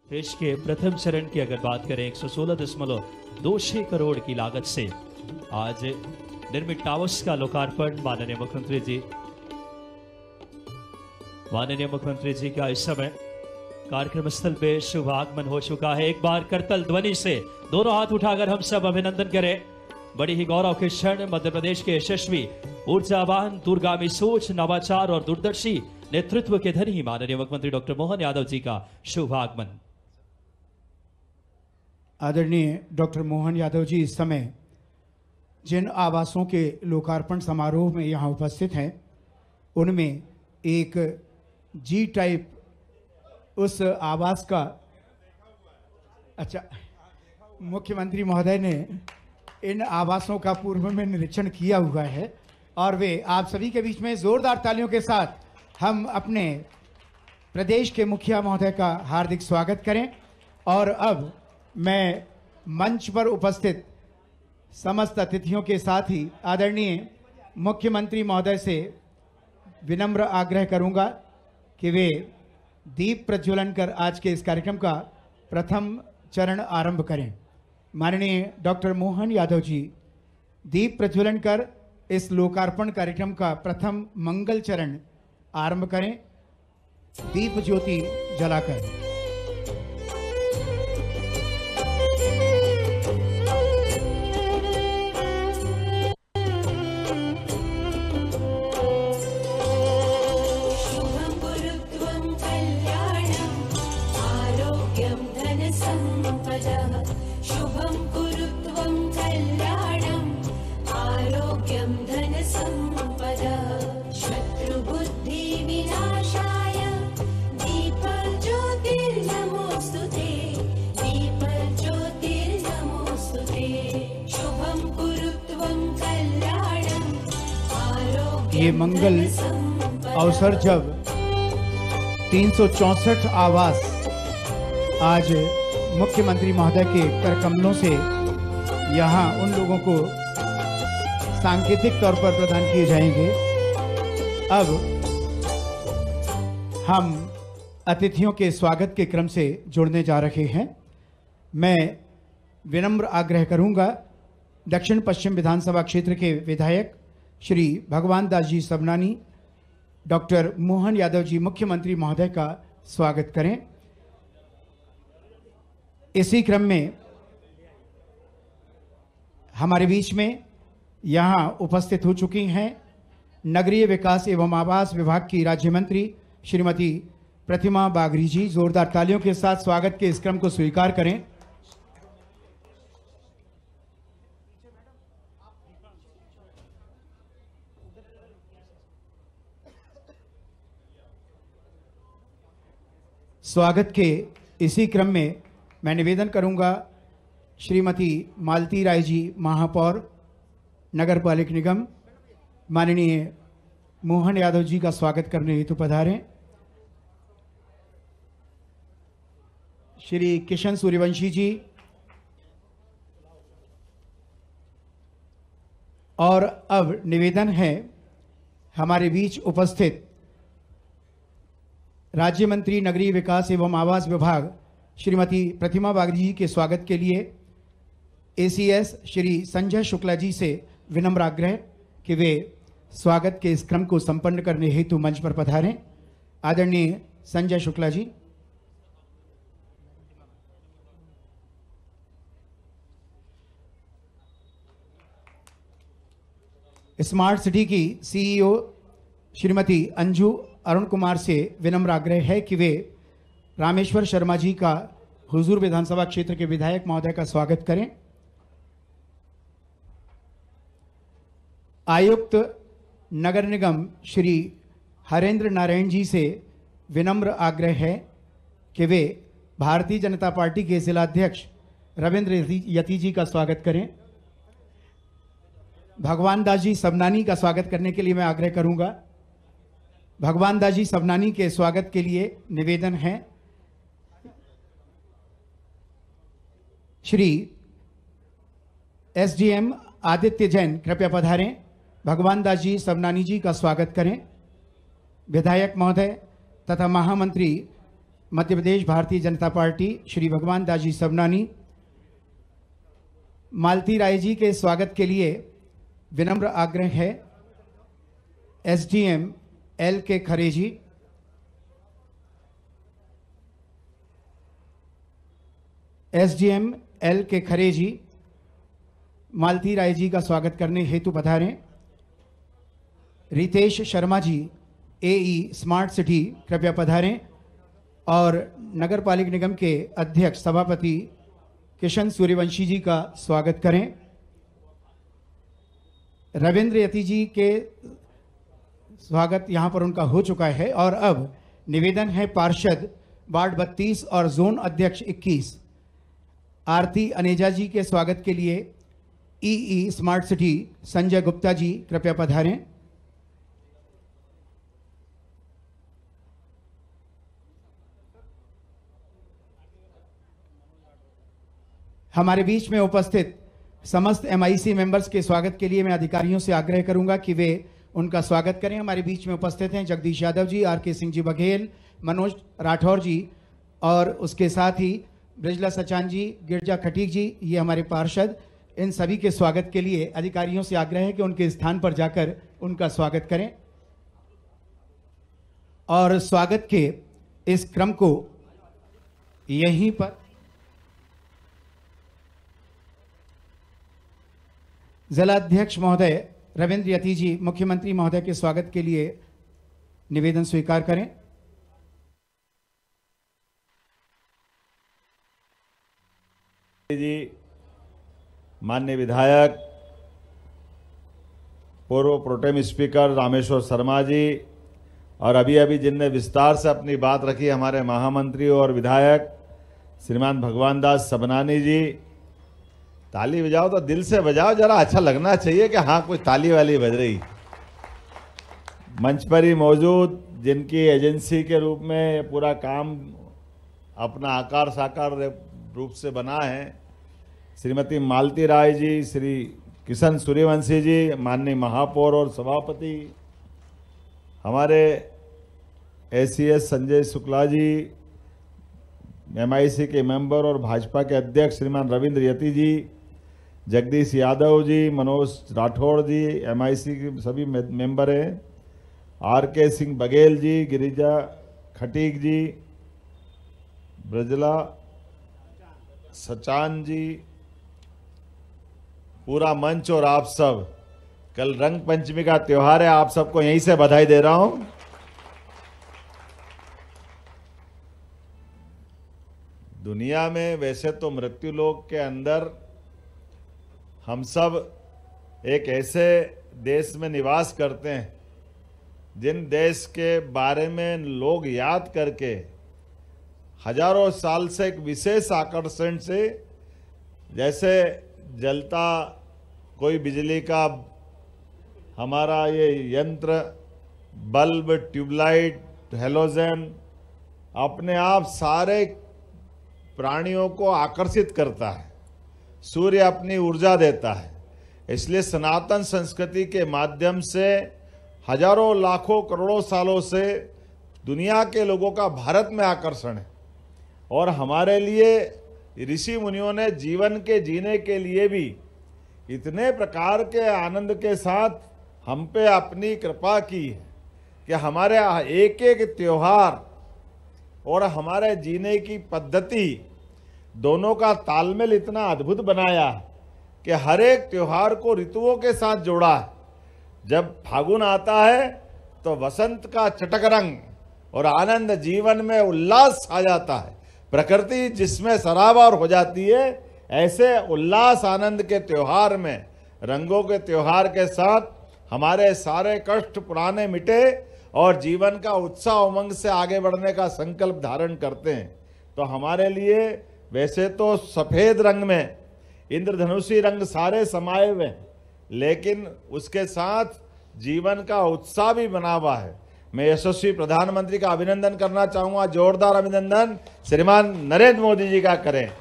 देश के प्रथम चरण की अगर बात करें 116.26 करोड़ की लागत से आज निर्मित टावर्स का लोकार्पण माननीय मुख्यमंत्री जी का इस समय कार्यक्रम स्थल पे शुभ आगमन हो चुका है। एक बार करतल ध्वनि से दोनों हाथ उठाकर हम सब अभिनंदन करें। बड़ी ही गौरव के क्षण, मध्य प्रदेश के यशस्वी, ऊर्जावान, दूरगामी सोच, नवाचार और दूरदर्शी नेतृत्व के धनी माननीय मुख्यमंत्री डॉक्टर मोहन यादव जी का शुभ आगमन। आदरणीय डॉक्टर मोहन यादव जी इस समय जिन आवासों के लोकार्पण समारोह में यहाँ उपस्थित हैं, उनमें एक जी टाइप उस आवास का मुख्यमंत्री महोदय ने इन आवासों का पूर्व में निरीक्षण किया हुआ है और वे आप सभी के बीच में जोरदार तालियों के साथ हम अपने प्रदेश के मुखिया महोदय का हार्दिक स्वागत करें। और अब मैं मंच पर उपस्थित समस्त अतिथियों के साथ ही आदरणीय मुख्यमंत्री महोदय से विनम्र आग्रह करूंगा कि वे दीप प्रज्वलन कर आज के इस कार्यक्रम का प्रथम चरण आरंभ करें। माननीय डॉक्टर मोहन यादव जी दीप प्रज्वलन कर इस लोकार्पण कार्यक्रम का प्रथम मंगल चरण आरंभ करें, दीप ज्योति जलाकर। ये मंगल अवसर जब 364 आवास आज मुख्यमंत्री महोदय के करकमलों से यहाँ उन लोगों को सांकेतिक तौर पर प्रदान किए जाएंगे। अब हम अतिथियों के स्वागत के क्रम से जुड़ने जा रहे हैं। मैं विनम्र आग्रह करूंगा दक्षिण पश्चिम विधानसभा क्षेत्र के विधायक श्री भगवान दास जी सबनानी, डॉक्टर मोहन यादव जी मुख्यमंत्री महोदय का स्वागत करें। इसी क्रम में हमारे बीच में यहाँ उपस्थित हो चुकी हैं नगरीय विकास एवं आवास विभाग की राज्य मंत्री श्रीमती प्रतिमा बागरी जी। जोरदार तालियों के साथ स्वागत के इस क्रम को स्वीकार करें। स्वागत के इसी क्रम में मैं निवेदन करूंगा श्रीमती मालती राय जी महापौर नगर पालिक निगम माननीय मोहन यादव जी का स्वागत करने हेतु पधारें। श्री किशन सूर्यवंशी जी और अब निवेदन है हमारे बीच उपस्थित राज्य मंत्री नगरीय विकास एवं आवास विभाग श्रीमती प्रतिमा बागरी जी के स्वागत के लिए एसीएस श्री संजय शुक्ला जी से विनम्र आग्रह कि वे स्वागत के इस क्रम को संपन्न करने हेतु मंच पर पधारें। आदरणीय संजय शुक्ला जी। स्मार्ट सिटी की सीईओ श्रीमती अंजू अरुण कुमार से विनम्र आग्रह है कि वे रामेश्वर शर्मा जी का हुजूर विधानसभा क्षेत्र के विधायक महोदय का स्वागत करें। आयुक्त नगर निगम श्री हरेंद्र नारायण जी से विनम्र आग्रह है कि वे भारतीय जनता पार्टी के जिलाध्यक्ष रविंद्र यति जी का स्वागत करें। भगवान दास जी सबनानी का स्वागत करने के लिए मैं आग्रह करूंगा। भगवान दास जी सबनानी के स्वागत के लिए निवेदन है श्री एसडीएम आदित्य जैन कृपया पधारें। भगवान दास जी सबनानी जी का स्वागत करें। विधायक महोदय तथा महामंत्री मध्य प्रदेश भारतीय जनता पार्टी श्री भगवान दास जी सबनानी, मालती राय जी के स्वागत के लिए विनम्र आग्रह है। एसडीएम एल के खरे जी, एसडीएम एल के खरे जी मालती राय जी का स्वागत करने हेतु पधारें। रितेश शर्मा जी एई स्मार्ट सिटी कृपया पधारें और नगर पालिक निगम के अध्यक्ष सभापति किशन सूर्यवंशी जी का स्वागत करें। रविंद्र यति जी के स्वागत यहां पर उनका हो चुका है और अब निवेदन है पार्षद वार्ड 32 और जोन अध्यक्ष 21 आरती अनेजा जी के स्वागत के लिए ईई स्मार्ट सिटी संजय गुप्ता जी कृपया पधारें। हमारे बीच में उपस्थित समस्त एमआईसी मेंबर्स के स्वागत के लिए मैं अधिकारियों से आग्रह करूंगा कि वे उनका स्वागत करें। हमारे बीच में उपस्थित हैं जगदीश यादव जी, आरके सिंह जी बघेल, मनोज राठौर जी और उसके साथ ही ब्रिजला सचान जी, गिरजा खटीक जी, ये हमारे पार्षद। इन सभी के स्वागत के लिए अधिकारियों से आग्रह है कि उनके स्थान पर जाकर उनका स्वागत करें और स्वागत के इस क्रम को यहीं पर जिलाध्यक्ष महोदय रविंद्र यति जी मुख्यमंत्री महोदय के स्वागत के लिए निवेदन स्वीकार करें। जी, माननीय विधायक, पूर्व प्रोटेम स्पीकर रामेश्वर शर्मा जी और अभी अभी जिनने विस्तार से अपनी बात रखी हमारे महामंत्री और विधायक श्रीमान भगवान दास सबनानी जी। ताली बजाओ तो दिल से बजाओ, जरा अच्छा लगना चाहिए कि हाँ कुछ ताली वाली बज रही। मंच पर ही मौजूद जिनकी एजेंसी के रूप में पूरा काम अपना आकार साकार रूप से बना है, श्रीमती मालती राय जी, श्री किशन सूर्यवंशी जी, माननीय महापौर और सभापति, हमारे एसीएस संजय शुक्ला जी, एमआईसी के मेंबर और भाजपा के अध्यक्ष श्रीमान रविंद्र यति जी, जगदीश यादव जी, मनोज राठौड़ जी, एमआईसी के सभी मेंबर हैं, आरके सिंह बघेल जी, गिरिजा खटीक जी, ब्रजला सचान जी, पूरा मंच और आप सब, कल रंग पंचमी का त्योहार है, आप सबको यहीं से बधाई दे रहा हूं। दुनिया में वैसे तो मृत्यु लोक के अंदर हम सब एक ऐसे देश में निवास करते हैं जिन देश के बारे में लोग याद करके हजारों साल से एक विशेष आकर्षण से, जैसे जलता कोई बिजली का हमारा ये यंत्र, बल्ब, ट्यूबलाइट, हेलोजन अपने आप सारे प्राणियों को आकर्षित करता है। सूर्य अपनी ऊर्जा देता है। इसलिए सनातन संस्कृति के माध्यम से हजारों लाखों करोड़ों सालों से दुनिया के लोगों का भारत में आकर्षण है और हमारे लिए ऋषि मुनियों ने जीवन के जीने के लिए भी इतने प्रकार के आनंद के साथ हम पे अपनी कृपा की है कि हमारे एक एक त्योहार और हमारे जीने की पद्धति दोनों का तालमेल इतना अद्भुत बनाया कि हर एक त्योहार को ऋतुओं के साथ जोड़ा है। जब फागुन आता है तो वसंत का चटक रंग और आनंद, जीवन में उल्लास आ जाता है। प्रकृति जिसमें सराबार हो जाती है, ऐसे उल्लास आनंद के त्योहार में, रंगों के त्योहार के साथ हमारे सारे कष्ट पुराने मिटे और जीवन का उत्साह उमंग से आगे बढ़ने का संकल्प धारण करते हैं। तो हमारे लिए वैसे तो सफेद रंग में इंद्रधनुषी रंग सारे समाये हुए हैं, लेकिन उसके साथ जीवन का उत्साह भी बना हुआ है। मैं यशस्वी प्रधानमंत्री का अभिनंदन करना चाहूंगा। जोरदार अभिनंदन श्रीमान नरेंद्र मोदी जी का करें,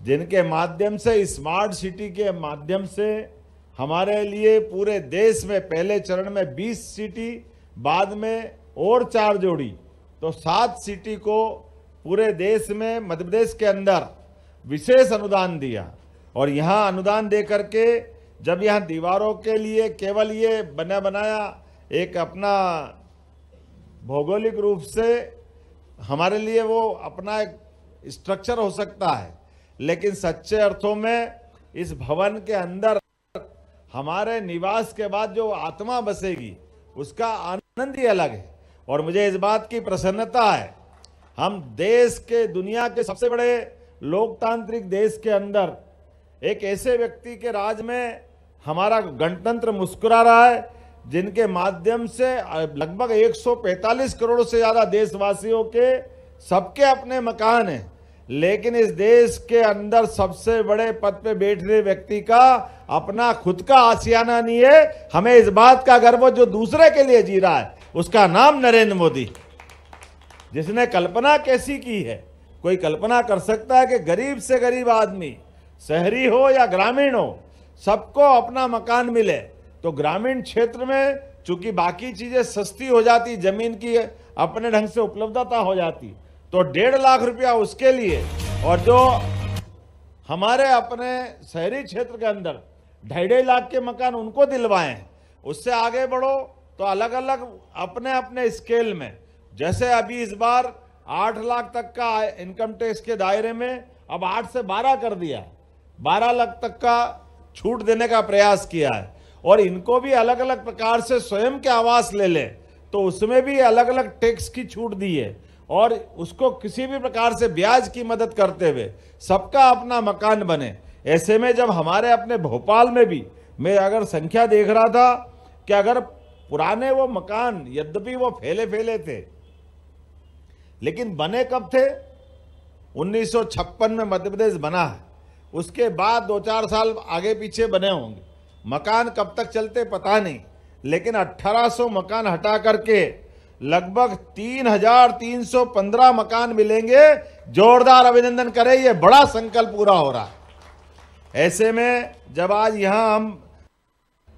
जिनके माध्यम से, स्मार्ट सिटी के माध्यम से हमारे लिए पूरे देश में पहले चरण में 20 सिटी, बाद में और 4 जोड़ी, तो 7 सिटी को पूरे देश में मध्य प्रदेश के अंदर विशेष अनुदान दिया। और यहाँ अनुदान दे करके जब यहाँ दीवारों के लिए केवल ये बना बनाया एक अपना भौगोलिक रूप से हमारे लिए वो अपना एक स्ट्रक्चर हो सकता है, लेकिन सच्चे अर्थों में इस भवन के अंदर हमारे निवास के बाद जो आत्मा बसेगी उसका आनंद ही अलग है। और मुझे इस बात की प्रसन्नता है, हम देश के दुनिया के सबसे बड़े लोकतांत्रिक देश के अंदर एक ऐसे व्यक्ति के राज में हमारा गणतंत्र मुस्कुरा रहा है, जिनके माध्यम से लगभग 145 करोड़ से ज्यादा देशवासियों के सबके अपने मकान हैं, लेकिन इस देश के अंदर सबसे बड़े पद पे बैठ रहे व्यक्ति का अपना खुद का आशियाना नहीं है। हमें इस बात का गर्व जो दूसरे के लिए जी रहा है, उसका नाम नरेंद्र मोदी। जिसने कल्पना कैसी की है, कोई कल्पना कर सकता है कि गरीब से गरीब आदमी, शहरी हो या ग्रामीण हो, सबको अपना मकान मिले। तो ग्रामीण क्षेत्र में चूंकि बाकी चीजें सस्ती हो जाती, जमीन की अपने ढंग से उपलब्धता हो जाती, तो 1.5 लाख रुपया उसके लिए, और जो हमारे अपने शहरी क्षेत्र के अंदर 2.5 लाख के मकान उनको दिलवाएं। उससे आगे बढ़ो तो अलग अलग अपने अपने स्केल में, जैसे अभी इस बार 8 लाख तक का इनकम टैक्स के दायरे में अब 8 से 12 कर दिया, 12 लाख तक का छूट देने का प्रयास किया है। और इनको भी अलग अलग प्रकार से स्वयं के आवास ले ले तो उसमें भी अलग अलग टैक्स की छूट दी है, और उसको किसी भी प्रकार से ब्याज की मदद करते हुए सबका अपना मकान बने। ऐसे में जब हमारे अपने भोपाल में भी मैं अगर संख्या देख रहा था कि अगर पुराने वो मकान यद्यपि वो फैले फैले थे, लेकिन बने कब थे? 1956 में मध्य प्रदेश बना है, उसके बाद 2-4 साल आगे पीछे बने होंगे। मकान कब तक चलते पता नहीं, लेकिन 1800 मकान हटा करके लगभग 3315 मकान मिलेंगे। जोरदार अभिनंदन करें, ये बड़ा संकल्प पूरा हो रहा है। ऐसे में जब आज यहां हम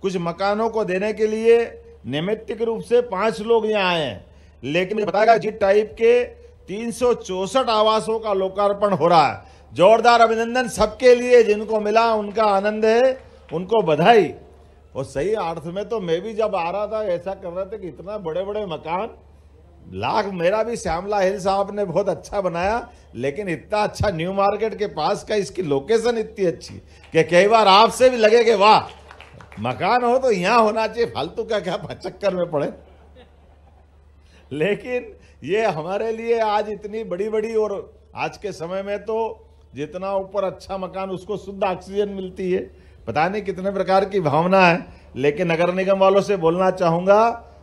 कुछ मकानों को देने के लिए नैमित्तिक रूप से 5 लोग यहाँ आए हैं, लेकिन बताएगा जी टाइप के 364 आवासों का लोकार्पण हो रहा है। जोरदार अभिनंदन सबके लिए, जिनको मिला उनका आनंद है, उनको बधाई। और सही अर्थ में तो मैं भी जब आ रहा था ऐसा कर रहे थे कि इतना बड़े बड़े मकान, लाख मेरा भी श्यामला हिल साहब ने बहुत अच्छा बनाया, लेकिन इतना अच्छा न्यू मार्केट के पास का इसकी लोकेशन इतनी अच्छी कि कई बार आपसे भी लगे कि वाह, मकान हो तो यहां होना चाहिए, फालतू का क्या चक्कर में पड़े। लेकिन ये हमारे लिए आज इतनी बड़ी बड़ी, और आज के समय में तो जितना ऊपर अच्छा मकान उसको शुद्ध ऑक्सीजन मिलती है, पता नहीं कितने प्रकार की भावना है। लेकिन नगर निगम वालों से बोलना चाहूंगा,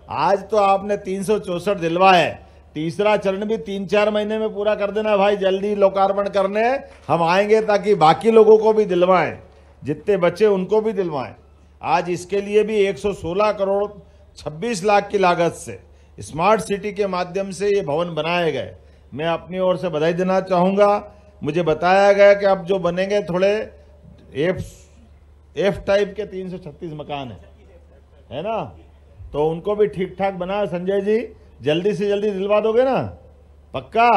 आज तो आपने 364 दिलवाए, तीसरा चरण भी 3-4 महीने में पूरा कर देना भाई, जल्दी लोकार्पण करने हम आएंगे ताकि बाकी लोगों को भी दिलवाएं, जितने बच्चे उनको भी दिलवाएं। आज इसके लिए भी 116 करोड़ 26 लाख की लागत से स्मार्ट सिटी के माध्यम से ये भवन बनाए गए। मैं अपनी ओर से बधाई देना चाहूंगा। मुझे बताया गया कि अब जो बनेंगे थोड़े एफ टाइप के 336 मकान है ना, तो उनको भी ठीक ठाक बना। संजय जी जल्दी से जल्दी दिलवा दोगे ना, पक्का?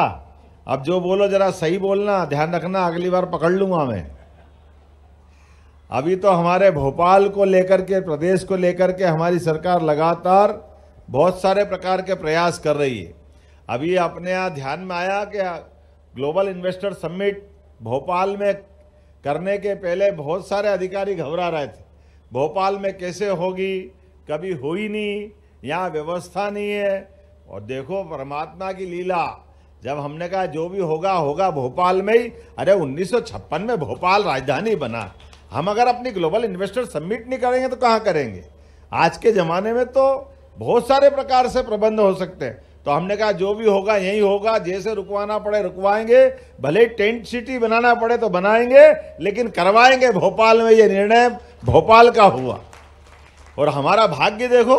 अब जो बोलो जरा सही बोलना, ध्यान रखना, अगली बार पकड़ लूंगा मैं। अभी तो हमारे भोपाल को लेकर के, प्रदेश को लेकर के हमारी सरकार लगातार बहुत सारे प्रकार के प्रयास कर रही है। अभी अपने यहाँ ध्यान में आया कि ग्लोबल इन्वेस्टर समिट भोपाल में करने के पहले बहुत सारे अधिकारी घबरा रहे थे, भोपाल में कैसे होगी, कभी हुई नहीं, यहाँ व्यवस्था नहीं है। और देखो परमात्मा की लीला, जब हमने कहा जो भी होगा होगा भोपाल में ही। अरे 1956 में भोपाल राजधानी बना, हम अगर अपनी ग्लोबल इन्वेस्टर समिट नहीं करेंगे तो कहाँ करेंगे? आज के जमाने में तो बहुत सारे प्रकार से प्रबंध हो सकते हैं। तो हमने कहा जो भी होगा यही होगा, जैसे रुकवाना पड़े रुकवाएंगे, भले टेंट सिटी बनाना पड़े तो बनाएंगे, लेकिन करवाएंगे भोपाल में। ये निर्णय भोपाल का हुआ। और हमारा भाग्य देखो,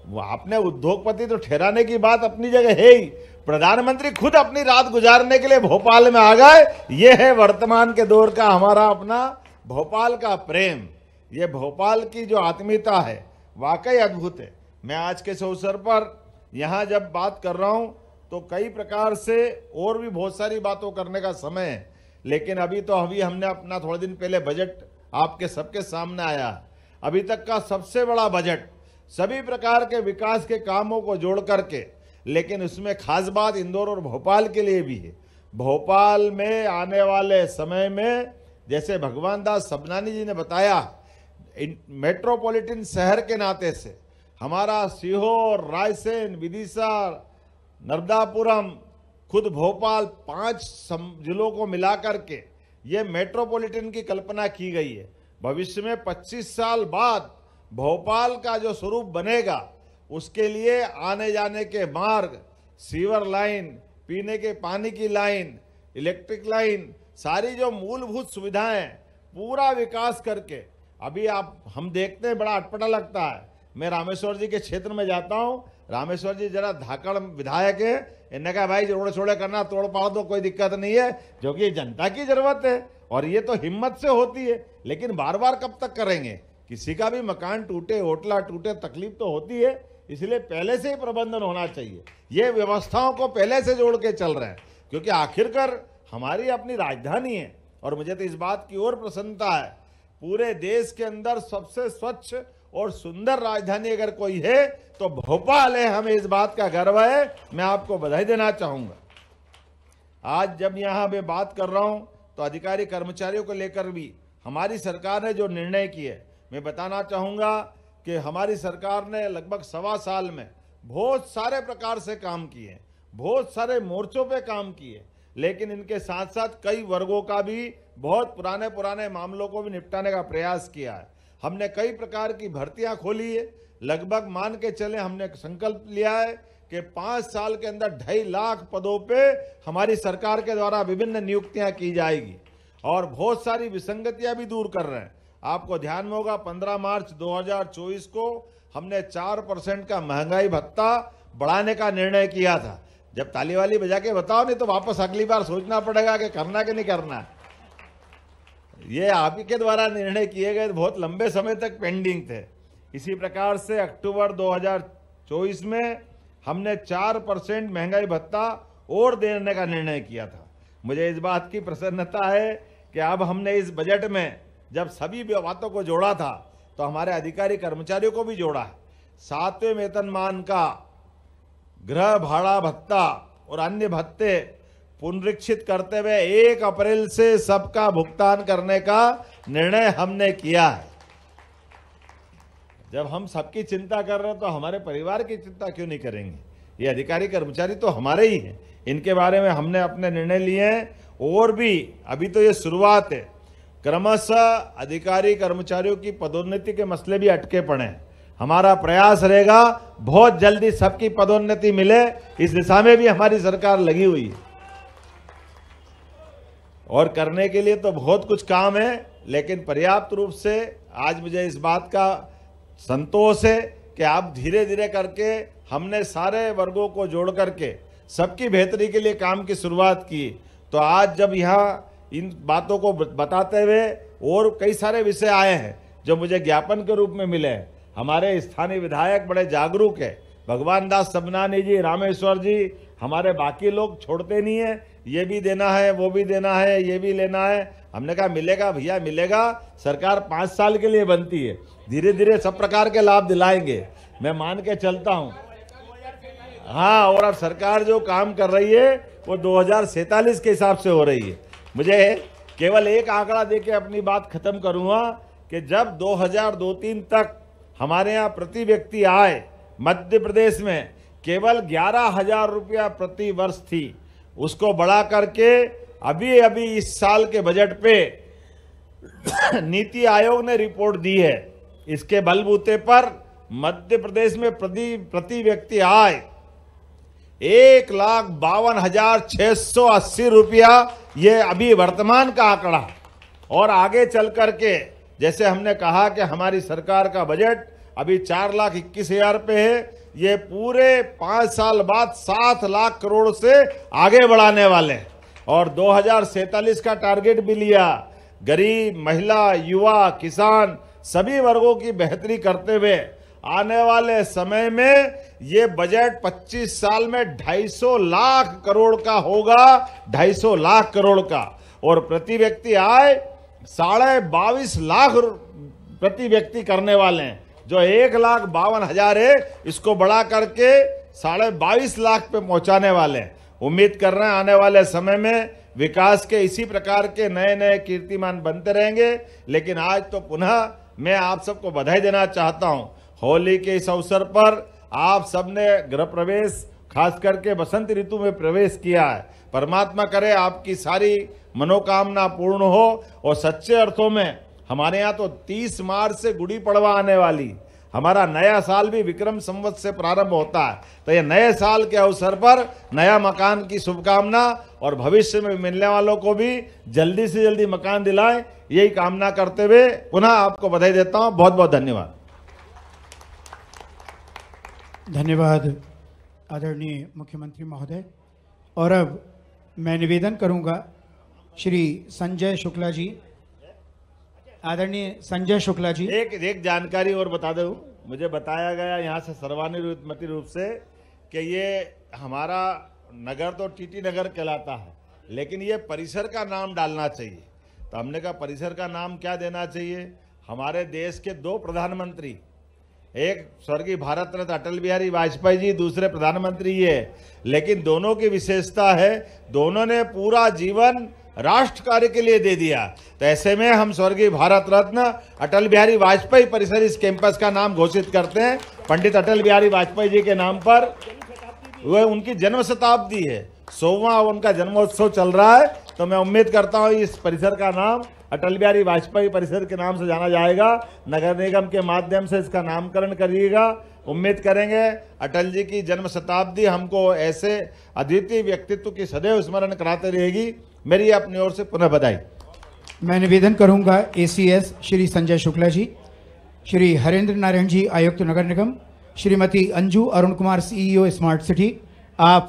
वो आपने उद्योगपति तो ठहराने की बात अपनी जगह है ही, प्रधानमंत्री खुद अपनी रात गुजारने के लिए भोपाल में आ गए। ये है वर्तमान के दौर का हमारा अपना भोपाल का प्रेम। ये भोपाल की जो आत्मीयता है वाकई अद्भुत है। मैं आज के इस अवसर पर यहाँ जब बात कर रहा हूँ तो कई प्रकार से और भी बहुत सारी बातों करने का समय है, लेकिन अभी हमने अपना थोड़े दिन पहले बजट आपके सबके सामने आया। अभी तक का सबसे बड़ा बजट, सभी प्रकार के विकास के कामों को जोड़ करके, लेकिन उसमें खास बात इंदौर और भोपाल के लिए भी है। भोपाल में आने वाले समय में, जैसे भगवान दास सबनानी जी ने बताया, मेट्रोपॉलिटन शहर के नाते से हमारा सीहोर, रायसेन, विदिशा, नर्मदापुरम, खुद भोपाल, 5 जिलों को मिलाकर के ये मेट्रोपॉलिटन की कल्पना की गई है। भविष्य में 25 साल बाद भोपाल का जो स्वरूप बनेगा, उसके लिए आने जाने के मार्ग, सीवर लाइन, पीने के पानी की लाइन, इलेक्ट्रिक लाइन, सारी जो मूलभूत सुविधाएं, पूरा विकास करके, अभी हम देखते हैं बड़ा अटपटा लगता है। मैं रामेश्वर जी के क्षेत्र में जाता हूं, रामेश्वर जी जरा धाकड़ विधायक है, इन्होंने कहा भाई जोड़ छोड़े करना, तोड़ पाड़ दो, कोई दिक्कत नहीं है, जो कि जनता की जरूरत है और ये तो हिम्मत से होती है। लेकिन बार बार कब तक करेंगे? किसी का भी मकान टूटे, होटला टूटे, तकलीफ तो होती है, इसलिए पहले से ही प्रबंधन होना चाहिए। ये व्यवस्थाओं को पहले से जोड़ के चल रहे हैं, क्योंकि आखिरकार हमारी अपनी राजधानी है। और मुझे तो इस बात की और प्रसन्नता है, पूरे देश के अंदर सबसे स्वच्छ और सुंदर राजधानी अगर कोई है तो भोपाल है। हमें इस बात का गर्व है, मैं आपको बधाई देना चाहूंगा। आज जब यहां मैं बात कर रहा हूं तो अधिकारी कर्मचारियों को लेकर भी हमारी सरकार ने जो निर्णय किए, मैं बताना चाहूंगा कि हमारी सरकार ने लगभग 1.25 साल में बहुत सारे प्रकार से काम किए, बहुत सारे मोर्चों पे काम किए, लेकिन इनके साथ साथ कई वर्गों का भी, बहुत पुराने मामलों को भी निपटाने का प्रयास किया है। हमने कई प्रकार की भर्तियां खोली है। लगभग मान के चले, हमने संकल्प लिया है कि 5 साल के अंदर 2.5 लाख पदों पे हमारी सरकार के द्वारा विभिन्न नियुक्तियां की जाएगी और बहुत सारी विसंगतियां भी दूर कर रहे हैं। आपको ध्यान में होगा 15 मार्च 2024 को हमने 4% का महंगाई भत्ता बढ़ाने का निर्णय किया था। जब ताली वाली बजा के बताओ, नहीं तो वापस अगली बार सोचना पड़ेगा कि करना कि नहीं करना। ये आप ही के द्वारा निर्णय किए गए, बहुत लंबे समय तक पेंडिंग थे। इसी प्रकार से अक्टूबर 2024 में हमने 4% महंगाई भत्ता और देने का निर्णय किया था। मुझे इस बात की प्रसन्नता है कि अब हमने इस बजट में जब सभी बातों को जोड़ा था तो हमारे अधिकारी कर्मचारियों को भी जोड़ा है। 7वें वेतनमान का गृह भाड़ा भत्ता और अन्य भत्ते पुनरीक्षित करते हुए 1 अप्रैल से सबका भुगतान करने का निर्णय हमने किया है। जब हम सबकी चिंता कर रहे हैं तो हमारे परिवार की चिंता क्यों नहीं करेंगे? ये अधिकारी कर्मचारी तो हमारे ही हैं, इनके बारे में हमने अपने निर्णय लिए हैं। और भी अभी तो ये शुरुआत है, क्रमशः अधिकारी कर्मचारियों की पदोन्नति के मसले भी अटके पड़े हैं। हमारा प्रयास रहेगा बहुत जल्दी सबकी पदोन्नति मिले, इस दिशा में भी हमारी सरकार लगी हुई है। और करने के लिए तो बहुत कुछ काम है, लेकिन पर्याप्त रूप से आज मुझे इस बात का संतोष है कि आप धीरे धीरे करके हमने सारे वर्गों को जोड़ करके सबकी बेहतरी के लिए काम की शुरुआत की। तो आज जब यहाँ इन बातों को बताते हुए और कई सारे विषय आए हैं जो मुझे ज्ञापन के रूप में मिले हैं। हमारे स्थानीय विधायक बड़े जागरूक है, भगवान दास सबनानी जी, रामेश्वर जी, हमारे बाकी लोग छोड़ते नहीं है, ये भी देना है, वो भी देना है, ये भी लेना है। हमने कहा मिलेगा भैया मिलेगा, सरकार 5 साल के लिए बनती है, धीरे धीरे सब प्रकार के लाभ दिलाएंगे, मैं मान के चलता हूँ। हाँ, और अब सरकार जो काम कर रही है वो 2047 के हिसाब से हो रही है। मुझे केवल एक आंकड़ा देके अपनी बात खत्म करूंगा कि जब 2002-03 तक हमारे यहाँ प्रति व्यक्ति आय मध्य प्रदेश में केवल 11,000 रुपया प्रति वर्ष थी, उसको बढ़ा करके अभी इस साल के बजट पे नीति आयोग ने रिपोर्ट दी है, इसके बलबूते पर मध्य प्रदेश में प्रति व्यक्ति आय 1,52,680 रुपया, ये अभी वर्तमान का आंकड़ा। और आगे चल करके जैसे हमने कहा कि हमारी सरकार का बजट अभी 4,21,000 पे है, ये पूरे 5 साल बाद 7 लाख करोड़ से आगे बढ़ाने वाले हैं। और 2047 का टारगेट भी लिया। गरीब, महिला, युवा, किसान सभी वर्गों की बेहतरी करते हुए आने वाले समय में ये बजट 25 साल में 250 लाख करोड़ का होगा, 250 लाख करोड़ का। और प्रति व्यक्ति आय 22.5 लाख प्रति व्यक्ति करने वाले हैं। जो 1,52,000 है इसको बढ़ा करके 22.5 लाख पे पहुंचाने वाले हैं। उम्मीद कर रहे हैं आने वाले समय में विकास के इसी प्रकार के नए नए कीर्तिमान बनते रहेंगे। लेकिन आज तो पुनः मैं आप सबको बधाई देना चाहता हूं। होली के इस अवसर पर आप सबने गृह प्रवेश, खास करके बसंत ऋतु में प्रवेश किया है। परमात्मा करे आपकी सारी मनोकामना पूर्ण हो। और सच्चे अर्थों में हमारे यहाँ तो 30 मार्च से गुड़ी पड़वा आने वाली, हमारा नया साल भी विक्रम संवत से प्रारंभ होता है। तो ये नए साल के अवसर पर नया मकान की शुभकामना और भविष्य में मिलने वालों को भी जल्दी से जल्दी मकान दिलाएं, यही कामना करते हुए पुनः आपको बधाई देता हूं। बहुत बहुत धन्यवाद। धन्यवाद आदरणीय मुख्यमंत्री महोदय। और अब मैं निवेदन करूंगा श्री संजय शुक्ला जी, आदरणीय संजय शुक्ला जी। एक जानकारी और बता दूं, मुझे बताया गया यहाँ से सर्वानुमति रूप से कि ये हमारा नगर तो टीटी नगर कहलाता है, लेकिन ये परिसर का नाम डालना चाहिए। तो हमने कहा परिसर का नाम क्या देना चाहिए। हमारे देश के 2 प्रधानमंत्री, एक स्वर्गीय भारत रत्न अटल बिहारी वाजपेयी जी, दूसरे प्रधानमंत्री ये, लेकिन दोनों की विशेषता है दोनों ने पूरा जीवन राष्ट्र कार्य के लिए दे दिया। तो ऐसे में हम स्वर्गीय भारत रत्न अटल बिहारी वाजपेयी परिसर इस कैंपस का नाम घोषित करते हैं। पंडित अटल बिहारी वाजपेयी जी के नाम पर वह उनकी जन्म शताब्दी है, 100वां उनका जन्मोत्सव चल रहा है। तो मैं उम्मीद करता हूं इस परिसर का नाम अटल बिहारी वाजपेयी परिसर के नाम से जाना जाएगा। नगर निगम के माध्यम से इसका नामकरण करिएगा। उम्मीद करेंगे अटल जी की जन्म शताब्दी हमको ऐसे अद्वितीय व्यक्तित्व की सदैव स्मरण कराते रहेगी। मेरी अपनी ओर से पुनः बधाई। मैं निवेदन करूंगा एसीएस श्री संजय शुक्ला जी, श्री हरेंद्र नारायण जी आयुक्त नगर निगम, Shrimati Anju Arun Kumar CEO smart city, आप